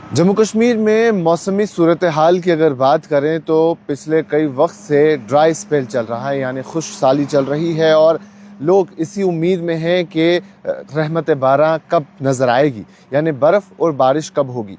जम्मू कश्मीर में मौसमी सूरत हाल की अगर बात करें तो पिछले कई वक्त से ड्राई स्पेल चल रहा है, यानी खुश्क साली चल रही है और लोग इसी उम्मीद में हैं कि रहमत बारह कब नज़र आएगी, यानी बर्फ़ और बारिश कब होगी।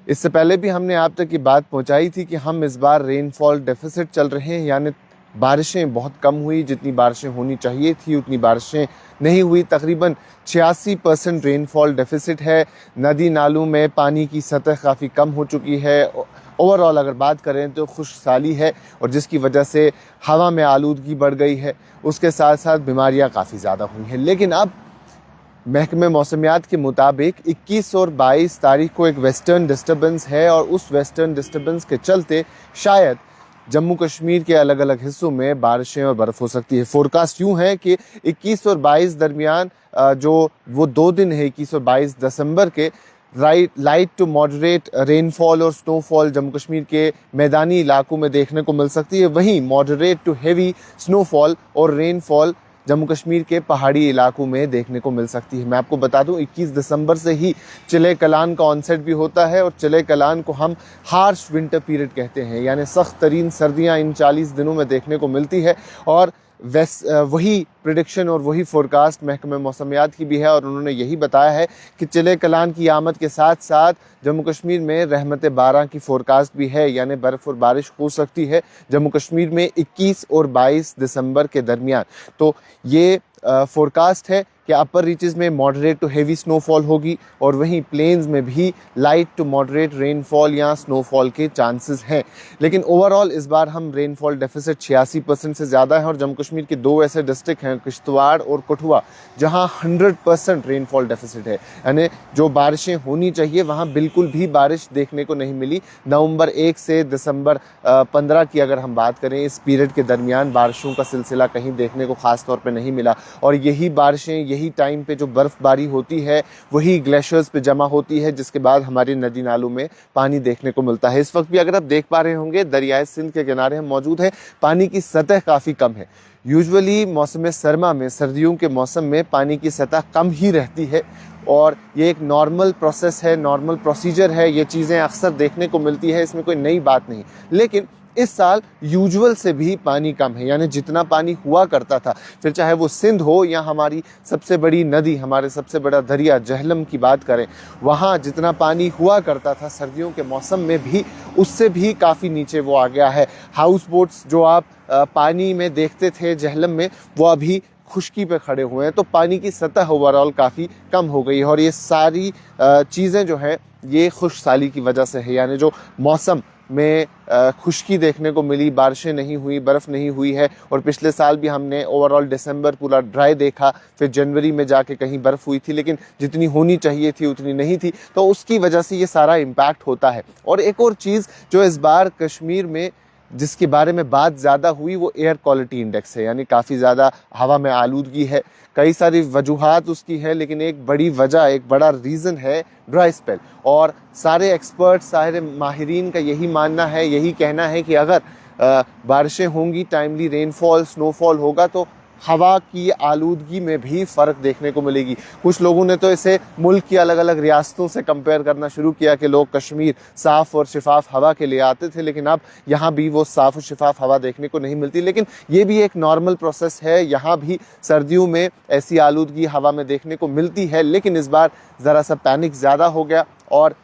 इससे पहले भी हमने आप तक ये बात पहुंचाई थी कि हम इस बार रेनफॉल डेफिसिट चल रहे हैं, यानी बारिशें बहुत कम हुई, जितनी बारिशें होनी चाहिए थी उतनी बारिशें नहीं हुई। तकरीबन 86% रेनफॉल डेफिसिट है। नदी नालों में पानी की सतह काफ़ी कम हो चुकी है। ओवरऑल अगर बात करें तो खुश्क साली है और जिसकी वजह से हवा में आलूदगी बढ़ गई है, उसके साथ साथ बीमारियां काफ़ी ज़्यादा हुई हैं। लेकिन अब महकमे मौसमियात के मुताबिक 21 और 22 तारीख को एक वेस्टर्न डिस्टर्बेंस है और उस वेस्टर्न डिस्टर्बेंस के चलते शायद जम्मू कश्मीर के अलग अलग हिस्सों में बारिशें और बर्फ़ हो सकती है। फोरकास्ट यूँ है कि 21 और 22 दरमियान जो वो 2 दिन है 21 और 22 दिसंबर के, लाइट टू मॉडरेट रेनफॉल और स्नोफॉल जम्मू कश्मीर के मैदानी इलाकों में देखने को मिल सकती है। वहीं मॉडरेट टू हेवी स्नोफॉल और रेनफॉल जम्मू कश्मीर के पहाड़ी इलाकों में देखने को मिल सकती है। मैं आपको बता दूं 21 दिसंबर से ही चिले कलान का ऑनसेट भी होता है और चिले कलान को हम हार्श विंटर पीरियड कहते हैं, यानी सख्त तरीन सर्दियां इन 40 दिनों में देखने को मिलती है। और वही प्रिडिक्शन और वही फोरकास्ट महकमे मौसमियात की भी है और उन्होंने यही बताया है कि चिले कलान की आमद के साथ साथ जम्मू कश्मीर में रहमत बारह की फोरकास्ट भी है, यानी बर्फ़ और बारिश हो सकती है जम्मू कश्मीर में 21 और 22 दिसंबर के दरमियान। तो ये फोरकास्ट है कि अपर रीचेस में मॉडरेट टू हेवी स्नोफॉल होगी और वहीं प्लेन्स में भी लाइट टू मॉडरेट रेनफॉल या स्नोफॉल के चांसेस हैं। लेकिन ओवरऑल इस बार हम रेनफॉल डेफिसिट 86% से ज़्यादा है और जम्मू कश्मीर के 2 ऐसे डिस्ट्रिक्ट हैं, किश्तवाड़ और कठुआ, जहां 100% रेनफॉल डेफिसिट है, यानी जो बारिशें होनी चाहिए वहां बिल्कुल भी बारिश देखने को नहीं मिली। नवंबर 1 से दिसंबर 15 की अगर हम बात करें, इस पीरियड के दरमियान बारिशों का सिलसिला कहीं देखने को ख़ास तौर पर नहीं मिला और यही बारिशें यही टाइम पे जो बर्फ़बारी होती है वही ग्लेशियर्स पे जमा होती है, जिसके बाद हमारे नदी नालों में पानी देखने को मिलता है। इस वक्त भी अगर आप देख पा रहे होंगे दरियाए सिंध के किनारे हम मौजूद हैं, पानी की सतह काफ़ी कम है। यूजुअली मौसम सरमा में, सर्दियों के मौसम में पानी की सतह कम ही रहती है और ये एक नॉर्मल प्रोसेस है, नॉर्मल प्रोसीजर है, ये चीज़ें अक्सर देखने को मिलती है, इसमें कोई नई बात नहीं। लेकिन इस साल यूजुअल से भी पानी कम है, यानी जितना पानी हुआ करता था, फिर चाहे वो सिंध हो या हमारी सबसे बड़ी नदी, हमारे सबसे बड़ा दरिया जहलम की बात करें, वहाँ जितना पानी हुआ करता था सर्दियों के मौसम में भी, उससे भी काफ़ी नीचे वो आ गया है। हाउस बोट्स जो आप पानी में देखते थे जहलम में, वो अभी खुश्की पे खड़े हुए हैं, तो पानी की सतह ओवरऑल काफ़ी कम हो गई है और ये सारी चीज़ें जो है ये खुश्क साली की वजह से है, यानी जो मौसम में खुश्की देखने को मिली, बारिशें नहीं हुई, बर्फ़ नहीं हुई है। और पिछले साल भी हमने ओवरऑल दिसंबर पूरा ड्राई देखा, फिर जनवरी में जाके कहीं बर्फ़ हुई थी लेकिन जितनी होनी चाहिए थी उतनी नहीं थी, तो उसकी वजह से ये सारा इम्पैक्ट होता है। और एक और चीज़ जो इस बार कश्मीर में जिसके बारे में बात ज़्यादा हुई वो एयर क्वालिटी इंडेक्स है, यानी काफ़ी ज़्यादा हवा में आलूदगी है। कई सारी वजूहात उसकी है लेकिन एक बड़ी वजह, एक बड़ा रीज़न है ड्राई स्पेल। और सारे एक्सपर्ट, सारे माहिरीन का यही मानना है, यही कहना है कि अगर बारिशें होंगी, टाइमली रेनफॉल, स्नोफॉल होगा तो हवा की आलूदगी में भी फ़र्क देखने को मिलेगी। कुछ लोगों ने तो इसे मुल्क की अलग अलग रियासतों से कंपेयर करना शुरू किया कि लोग कश्मीर साफ़ और शिफाफ हवा के लिए आते थे, लेकिन अब यहाँ भी वो साफ़ और शिफाफ हवा देखने को नहीं मिलती। लेकिन ये भी एक नॉर्मल प्रोसेस है, यहाँ भी सर्दियों में ऐसी आलूदगी हवा में देखने को मिलती है, लेकिन इस बार ज़रा सा पैनिक ज़्यादा हो गया और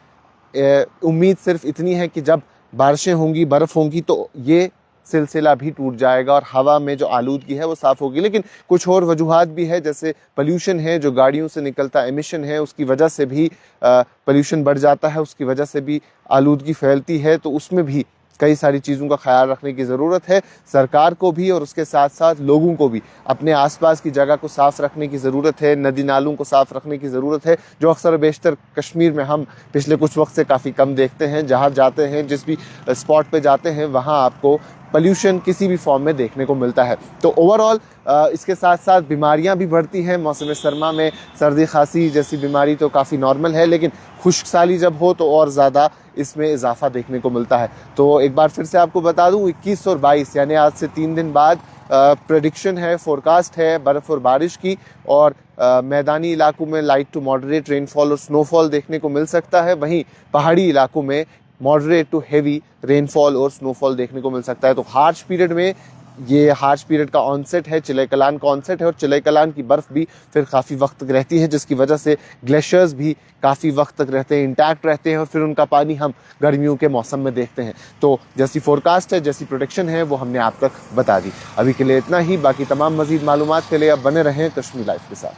उम्मीद सिर्फ इतनी है कि जब बारिशें होंगी, बर्फ़ होंगी तो ये सिलसिला भी टूट जाएगा और हवा में जो आलूदगी है वो साफ़ होगी। लेकिन कुछ और वजूहात भी है, जैसे पोल्यूशन है, जो गाड़ियों से निकलता एमिशन है, उसकी वजह से भी पोल्यूशन बढ़ जाता है, उसकी वजह से भी आलूदगी फैलती है। तो उसमें भी कई सारी चीज़ों का ख्याल रखने की ज़रूरत है, सरकार को भी और उसके साथ साथ लोगों को भी अपने आसपास की जगह को साफ़ रखने की ज़रूरत है, नदी नालों को साफ़ रखने की ज़रूरत है, जो अक्सर बेशतर कश्मीर में हम पिछले कुछ वक्त से काफ़ी कम देखते हैं। जहाँ जाते हैं, जिस भी स्पॉट पे जाते हैं, वहाँ आपको पोल्यूशन किसी भी फॉर्म में देखने को मिलता है। तो ओवरऑल इसके साथ साथ बीमारियां भी बढ़ती हैं। मौसम सरमा में सर्दी खांसी जैसी बीमारी तो काफ़ी नॉर्मल है, लेकिन खुश्क साली जब हो तो और ज़्यादा इसमें इजाफा देखने को मिलता है। तो एक बार फिर से आपको बता दूं 21 और 22 यानी आज से 3 दिन बाद प्रेडिक्शन है, फोरकास्ट है बर्फ़ और बारिश की, और मैदानी इलाकों में लाइट टू मॉडरेट रेनफॉल और स्नोफॉल देखने को मिल सकता है, वहीं पहाड़ी इलाकों में मॉडरेट टू हेवी रेनफॉल और स्नोफॉल देखने को मिल सकता है। तो हार्श पीरियड में ये हार्श पीरियड का ऑनसेट है, चिलई-कलान का ऑनसेट है और चिलई-कलान की बर्फ़ भी फिर काफ़ी वक्त तक रहती है, जिसकी वजह से ग्लेशियर्स भी काफ़ी वक्त तक रहते हैं, इंटैक्ट रहते हैं और फिर उनका पानी हम गर्मियों के मौसम में देखते हैं। तो जैसी फोरकास्ट है, जैसी प्रोडिक्शन है, वो हमने आप तक बता दी। अभी के लिए इतना ही। बाकी तमाम मज़ीद मालूमात के लिए अब बने रहें कश्मीर लाइव के साथ।